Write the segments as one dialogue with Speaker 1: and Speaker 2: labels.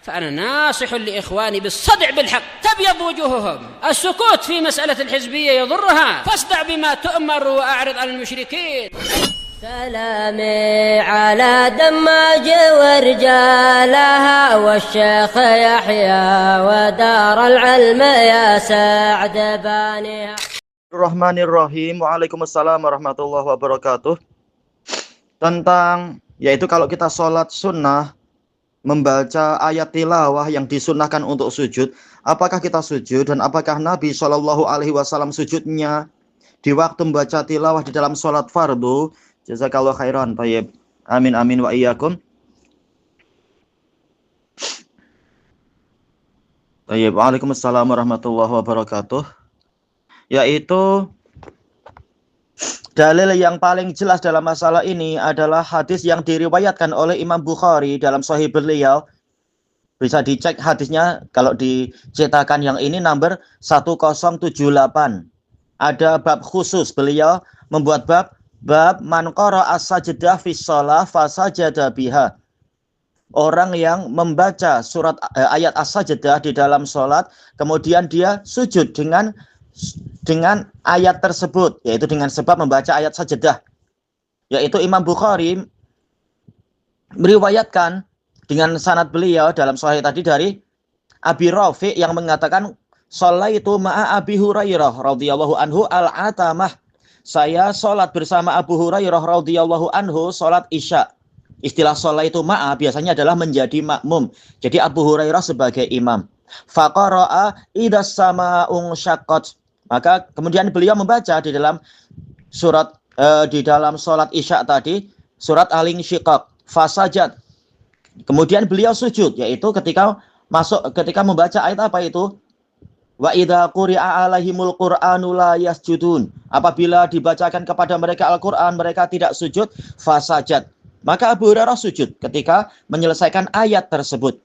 Speaker 1: فأنا ناصح لإخواني بالصدع بالحق تبيض وجوههم. السكوت في مسألة الحزبية يضرها، فاصدع بما تؤمر وأعرض عن المشركين.
Speaker 2: سلامي على دماج ورجالها والشيخ يحيى ودار العلم يا سعد بانيها.
Speaker 3: Bismillahirrahmanirrahim. Waalaikumsalam warahmatullahi wabarakatuh. Tentang yaitu kalau kita sholat sunnah membaca ayat tilawah yang disunnahkan untuk sujud, apakah kita sujud dan apakah Nabi Shallallahu Alaihi Wasallam sujudnya di waktu membaca tilawah di dalam sholat fardu? Jazakallahu khairan. Tayyib. Amin amin wa iyyakum. Tayyib. Waalaikumsalam warahmatullahi wabarakatuh. Yaitu dalil yang paling jelas dalam masalah ini adalah hadis yang diriwayatkan oleh Imam Bukhari dalam Sahih beliau. Bisa dicek hadisnya kalau dicetakan yang ini nomor 1078. Ada bab khusus, beliau membuat bab man qara'a as-sajdah fi shalah fasajada biha. Orang yang membaca surat ayat as-sajdah di dalam salat kemudian dia sujud dengan ayat tersebut, yaitu dengan sebab membaca ayat sajdah. Yaitu Imam Bukhari meriwayatkan dengan sanad beliau dalam sahih tadi dari Abi Rafi yang mengatakan shallaitu ma'a Abi Hurairah radhiyallahu anhu al-atamah. Saya salat bersama Abu Hurairah radhiyallahu anhu salat Isya. Istilah shallaitu ma'a biasanya adalah menjadi makmum. Jadi Abu Hurairah sebagai imam. Faqara'a idas sama'un syaqqat. Maka kemudian beliau membaca di dalam surat di dalam salat Isya tadi surat Al-Insyiqaq, fasajad. Kemudian beliau sujud, yaitu ketika membaca ayat apa itu? Wa idza quri'a 'alaihimul qur'anu la yasjudun. Apabila dibacakan kepada mereka Al-Qur'an mereka tidak sujud, fasajad. Maka Abu Hurairah sujud ketika menyelesaikan ayat tersebut.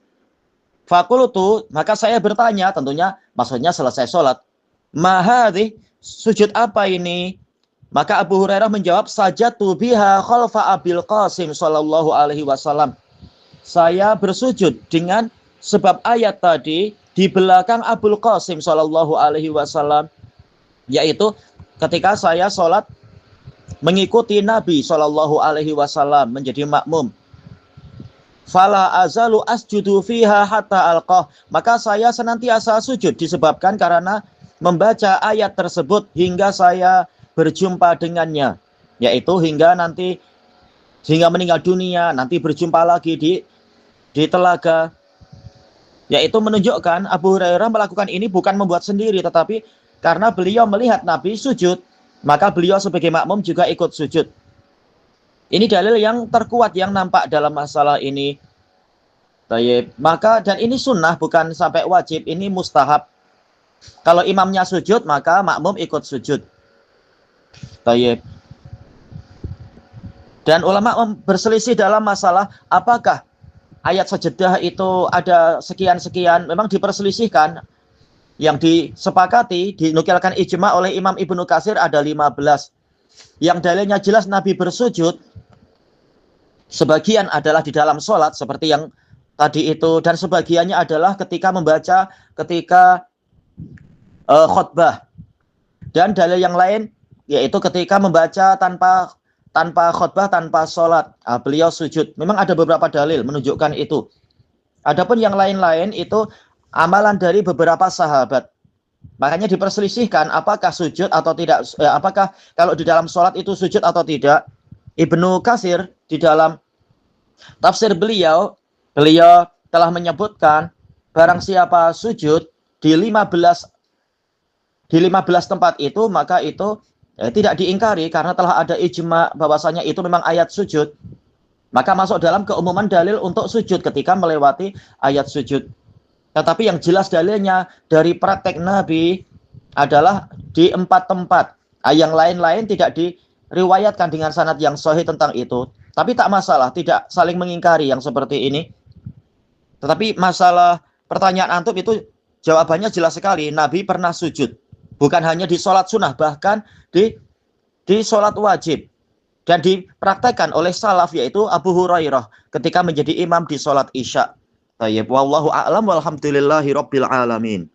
Speaker 3: Faqultu, maka saya bertanya, tentunya maksudnya selesai salat. Mahadhi, sujud apa ini? Maka Abu Hurairah menjawab, sajatu biha khalfa Abil Qasim sallallahu alaihi wasallam. Saya bersujud dengan sebab ayat tadi di belakang Abul Qasim sallallahu alaihi wasallam, yaitu ketika saya sholat mengikuti Nabi sallallahu alaihi wasallam menjadi makmum. Fala azalu asjudu fiha hatta alqah. Maka saya senantiasa sujud disebabkan karena membaca ayat tersebut hingga saya berjumpa dengannya, yaitu hingga meninggal dunia, nanti berjumpa lagi di telaga. Yaitu menunjukkan Abu Hurairah melakukan ini bukan membuat sendiri, tetapi karena beliau melihat Nabi sujud, maka beliau sebagai makmum juga ikut sujud. Ini dalil yang terkuat yang nampak dalam masalah ini. Tayyib. Maka dan ini sunnah bukan sampai wajib, ini mustahab. Kalau imamnya sujud maka makmum ikut sujud. Tayyib. Dan ulama berselisih dalam masalah apakah ayat sajdah itu ada sekian-sekian, memang diperselisihkan. Yang disepakati, dinukilkan ijma oleh Imam Ibnu Katsir ada 15. Yang dalilnya jelas Nabi bersujud, sebagian adalah di dalam sholat seperti yang tadi itu, dan sebagiannya adalah ketika membaca, ketika khutbah. Dan dalil yang lain yaitu ketika membaca tanpa khutbah, tanpa sholat, beliau sujud. Memang ada beberapa dalil menunjukkan itu. Adapun yang lain-lain itu amalan dari beberapa sahabat. Makanya diperselisihkan apakah sujud atau tidak, apakah kalau di dalam sholat itu sujud atau tidak. Ibnu Katsir di dalam tafsir beliau telah menyebutkan barang siapa sujud di 15 tempat itu, maka itu tidak diingkari karena telah ada ijma bahwasanya itu memang ayat sujud. Maka masuk dalam keumuman dalil untuk sujud ketika melewati ayat sujud. Tetapi yang jelas dalilnya dari praktek Nabi adalah di 4 tempat. Yang lain-lain tidak diriwayatkan dengan sanad yang sahih tentang itu. Tapi tak masalah, tidak saling mengingkari yang seperti ini. Tetapi masalah pertanyaan antum itu jawabannya jelas sekali. Nabi pernah sujud. Bukan hanya di sholat sunnah, bahkan di sholat wajib. Dan dipraktekkan oleh salaf, yaitu Abu Hurairah ketika menjadi imam di sholat Isya. Tayyib, wallahu a'lam walhamdulillahi rabbil alamin.